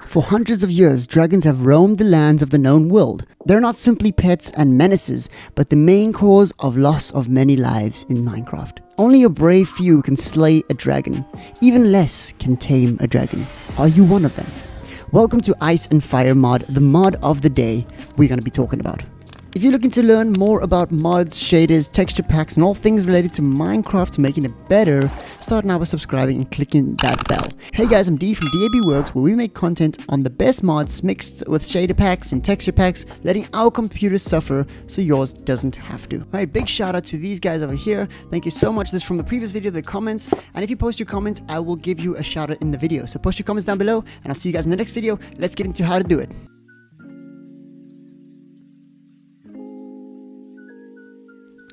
For hundreds of years, dragons have roamed the lands of the known world. They're not simply pets and menaces, but the main cause of loss of many lives in Minecraft. Only a brave few can slay a dragon. Even less can tame a dragon. Are you one of them? Welcome to Ice and Fire Mod, the mod of the day we're going to be talking about. If you're looking to learn more about mods, shaders, texture packs, and all things related to Minecraft making it better, start now by subscribing and clicking that bell. Hey guys, I'm D from DAB Works, where we make content on the best mods mixed with shader packs and texture packs, letting our computers suffer so yours doesn't have to. Alright, big shout out to these guys over here. Thank you so much. This is from the previous video, the comments. And if you post your comments, I will give you a shout out in the video. So post your comments down below, and I'll see you guys in the next video. Let's get into how to do it.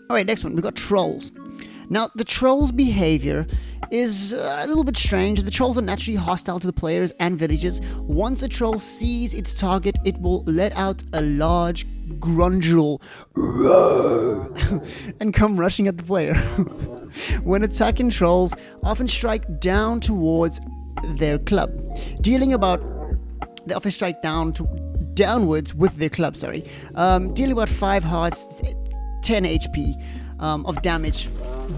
Alright, next one, we got trolls. Now, the trolls' behavior is a little bit strange. The trolls are naturally hostile to the players and villagers. Once a troll sees its target, it will let out a large grungeal and come rushing at the player. When attacking, trolls often strike down towards their club, they often strike downwards with their club, dealing about 5 hearts, 10 HP of damage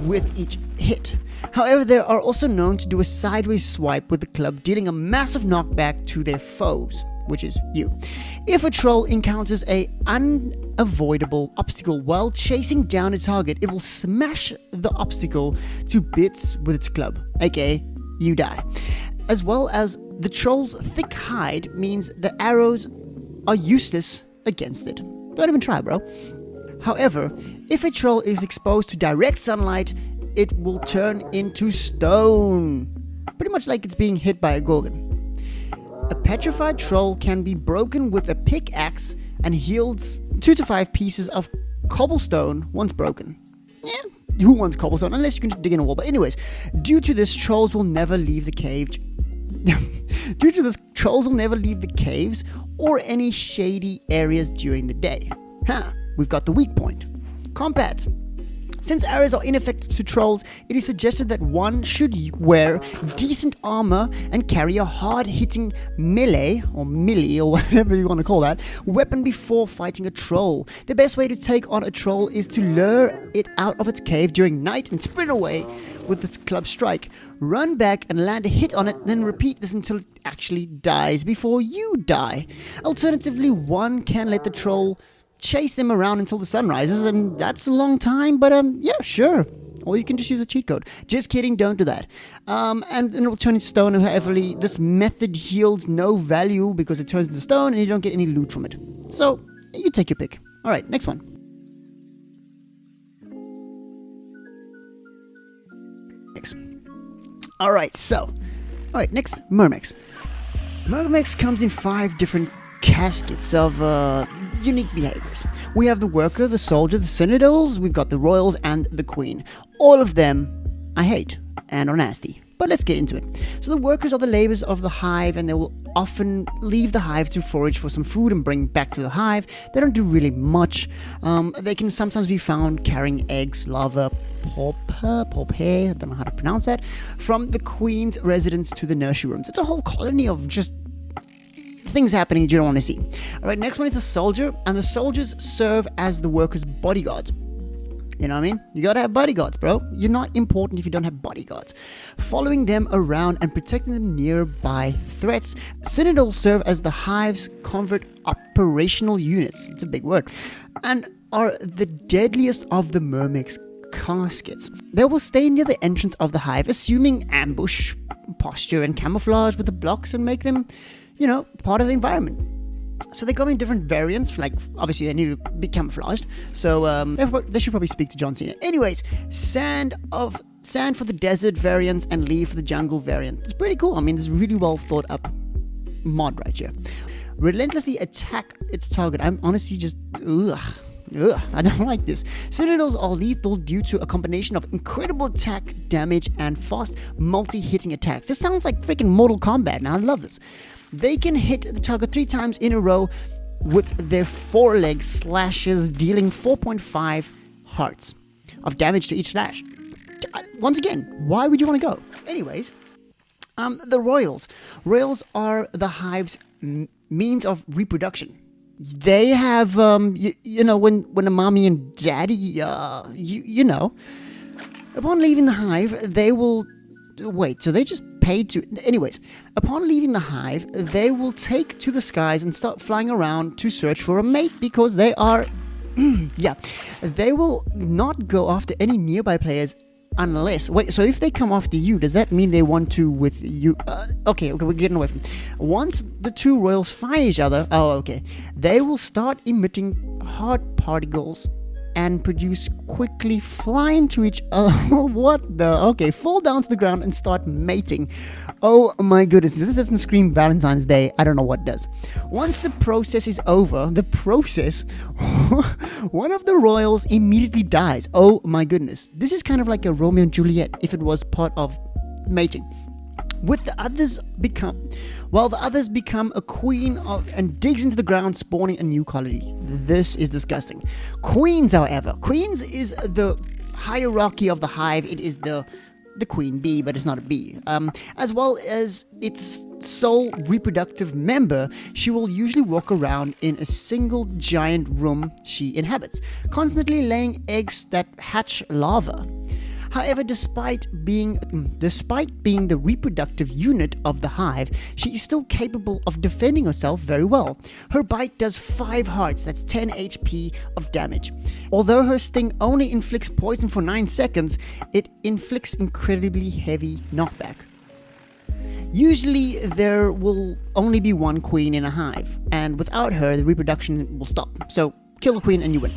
with each hit. However, they are also known to do a sideways swipe with the club, dealing a massive knockback to their foes, which is you. If a troll encounters an unavoidable obstacle while chasing down a target, it will smash the obstacle to bits with its club, aka you die. As well as the troll's thick hide means the arrows are useless against it. Don't even try, bro. However, if a troll is exposed to direct sunlight, it will turn into stone. Pretty much like it's being hit by a gorgon. A petrified troll can be broken with a pickaxe and yields 2 to 5 pieces of cobblestone once broken. Yeah, who wants cobblestone? Unless you can dig in a wall. But anyways, due to this, trolls will never leave the caves. Trolls will never leave the caves or any shady areas during the day. We've got the weak point. Combat. Since arrows are ineffective to trolls, it is suggested that one should wear decent armor and carry a hard-hitting melee or whatever you want to call that weapon before fighting a troll. The best way to take on a troll is to lure it out of its cave during night and sprint away with its club strike. Run back and land a hit on it, then repeat this until it actually dies before you die. Alternatively, one can let the troll chase them around until the sun rises, and that's a long time, but yeah, sure. Or you can just use a cheat code. Just kidding, don't do that. And then it will turn into stone. However, this method yields no value because it turns into stone and you don't get any loot from it. So, you take your pick. Alright, next one. Alright, next, Myrmex. Myrmex comes in 5 different caskets of unique behaviors. We have the worker, the soldier, the citadels, we've got the royals, and the queen. All of them I hate and are nasty. But let's get into it. So the workers are the laborers of the hive, and they will often leave the hive to forage for some food and bring back to the hive. They don't do really much. They can sometimes be found carrying eggs, larvae, pulpae, I don't know how to pronounce that, from the queen's residence to the nursery rooms. It's a whole colony of just things happening you don't want to see. Alright, next one is the soldier, and the soldiers serve as the workers' bodyguards. You know what I mean? You gotta have bodyguards, bro. You're not important if you don't have bodyguards. Following them around and protecting them nearby threats, citadels serve as the hive's covert operational units. It's a big word. And are the deadliest of the Myrmex caskets. They will stay near the entrance of the hive, assuming ambush, posture, and camouflage with the blocks and make them, you know, part of the environment. So they come in different variants, like obviously they need to be camouflaged. So they should probably speak to John Cena. Anyways, sand for the desert variant and leaf for the jungle variant. It's pretty cool. I mean, it's really well thought up mod right here. Relentlessly attack its target. I'm honestly just I don't like this. Citadels are lethal due to a combination of incredible attack, damage, and fast multi-hitting attacks. This sounds like freaking Mortal Kombat. Now I love this. They can hit the target 3 times in a row with their foreleg slashes, dealing 4.5 hearts of damage to each slash. Once again, why would you want to go? Anyways, The royals. Royals are the hive's means of reproduction. They have, you know, when a mommy and daddy, you know, upon leaving the hive, they will wait. So they just paid to. Anyways, upon leaving the hive, they will take to the skies and start flying around to search for a mate because they are. Yeah, they will not go after any nearby players unless wait. So if they come after you, does that mean they want to with you? Okay, we're getting away from. Once the two royals find each other, they will start emitting hot particles and produce quickly fly into each other. What the? Okay, fall down to the ground and start mating. Oh my goodness, this doesn't scream Valentine's Day. I don't know what does. Once the process is over, one of the royals immediately dies. Oh my goodness. This is kind of like a Romeo and Juliet if it was part of mating. With the others become a queen and digs into the ground, spawning a new colony. This is disgusting. Queens, however, is the hierarchy of the hive. It is the queen bee, but it's not a bee. As well as its sole reproductive member, she will usually walk around in a single giant room she inhabits, constantly laying eggs that hatch larvae. However, despite being the reproductive unit of the hive, she is still capable of defending herself very well. Her bite does 5 hearts, that's 10 HP of damage. Although her sting only inflicts poison for 9 seconds, it inflicts incredibly heavy knockback. Usually, there will only be one queen in a hive, and without her, the reproduction will stop. So, kill a queen and you win.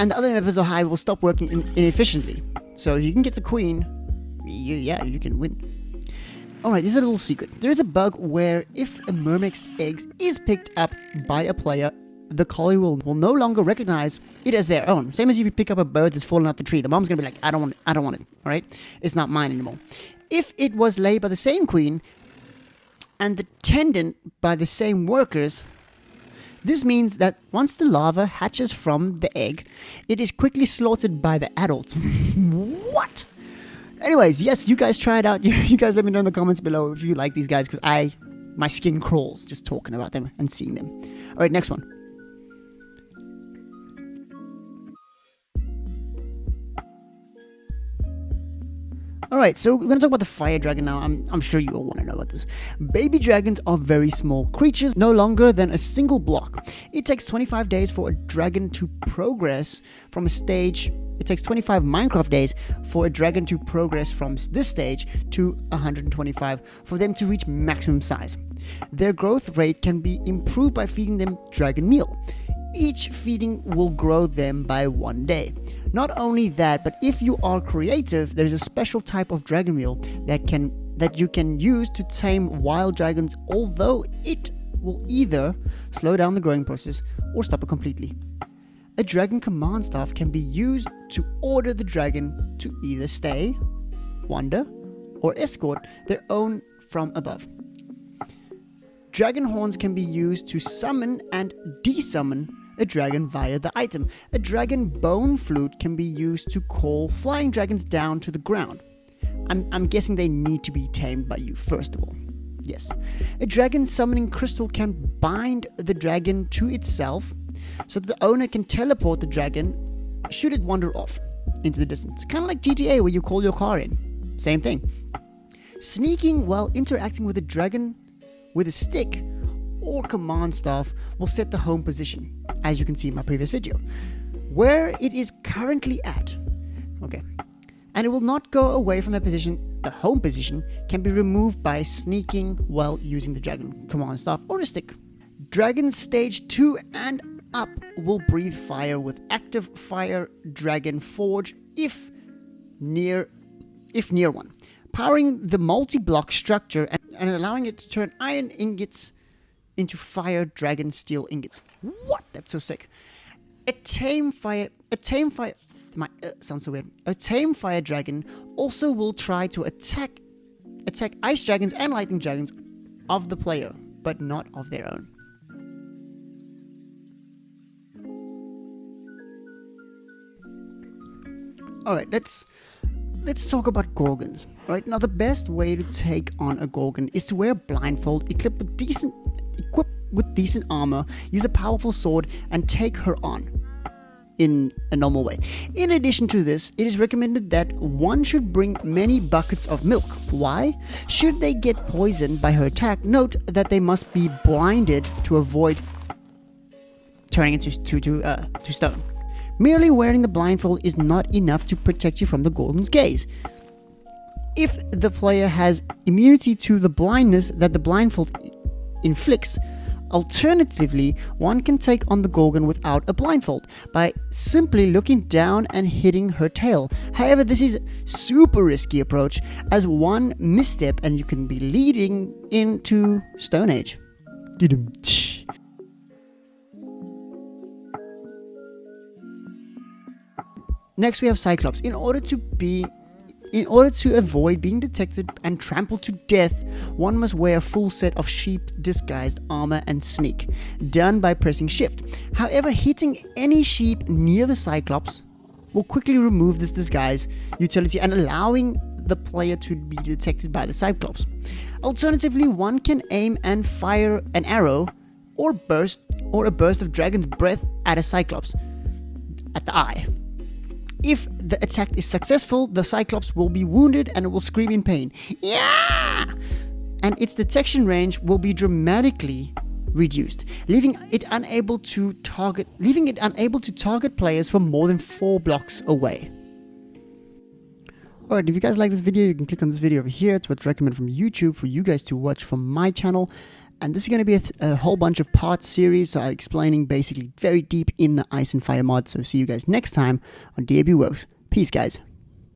And the other members of the hive will stop working inefficiently. So if you can get the queen, you can win. Alright, this is a little secret. There is a bug where if a Myrmec's egg is picked up by a player, the colony will no longer recognize it as their own. Same as if you pick up a bird that's fallen off the tree. The mom's going to be like, I don't want it. Alright? It's not mine anymore. If it was laid by the same queen and the tendon by the same workers, this means that once the larva hatches from the egg, it is quickly slaughtered by the adults. What? Anyways, yes, you guys try it out. You guys let me know in the comments below if you like these guys, because my skin crawls just talking about them and seeing them. All right, next one. Alright, so we're going to talk about the fire dragon now. I'm sure you all want to know about this. Baby dragons are very small creatures, no longer than a single block. It takes 25 days for a dragon to progress from a stage. It takes 25 Minecraft days for a dragon to progress from this stage to 125 for them to reach maximum size. Their growth rate can be improved by feeding them dragon meal. Each feeding will grow them by 1 day. Not only that, but if you are creative, there is a special type of dragon meal that you can use to tame wild dragons, although it will either slow down the growing process or stop it completely. A dragon command staff can be used to order the dragon to either stay, wander, or escort their own from above. Dragon horns can be used to summon and desummon a dragon via the item. A dragon bone flute can be used to call flying dragons down to the ground. I'm guessing they need to be tamed by you first of all. Yes. A dragon summoning crystal can bind the dragon to itself so that the owner can teleport the dragon should it wander off into the distance. Kind of like GTA where you call your car in. Same thing. Sneaking while interacting with a dragon with a stick or command staff will set the home position, as you can see in my previous video, where it is currently at. Okay. And it will not go away from that position. The home position can be removed by sneaking while using the dragon command staff or a stick. Dragons stage 2 and up will breathe fire with active fire dragon forge if near one, powering the multi-block structure and allowing it to turn iron ingots into fire dragon steel ingots. What? That's so sick. A tame fire dragon also will try to attack ice dragons and lightning dragons of the player, but not of their own. Alright, let's let's talk about Gorgons. Right now, the best way to take on a Gorgon is to wear a blindfold, equipped with decent armor, use a powerful sword, and take her on in a normal way. In addition to this, it is recommended that one should bring many buckets of milk. Why? Should they get poisoned by her attack, note that they must be blinded to avoid turning into stone. Merely wearing the blindfold is not enough to protect you from the Gorgon's gaze. If the player has immunity to the blindness that the blindfold inflicts, alternatively, one can take on the Gorgon without a blindfold by simply looking down and hitting her tail. However, this is a super risky approach, as one misstep and you can be leading into Stone Age. Next, we have Cyclops. In order to avoid being detected and trampled to death, one must wear a full set of sheep-disguised armor and sneak, done by pressing shift. However, hitting any sheep near the Cyclops will quickly remove this disguise utility and allowing the player to be detected by the Cyclops. Alternatively, one can aim and fire an arrow or a burst of dragon's breath at a Cyclops at the eye. If the attack is successful, the Cyclops will be wounded and it will scream in pain. Yeah! And its detection range will be dramatically reduced, leaving it unable to target players from more than 4 blocks away. Alright, if you guys like this video, you can click on this video over here. It's what's recommended from YouTube for you guys to watch from my channel. And this is going to be a whole bunch of parts series, so I'm explaining basically very deep in the Ice and Fire mod. So see you guys next time on DAB Works. Peace, guys.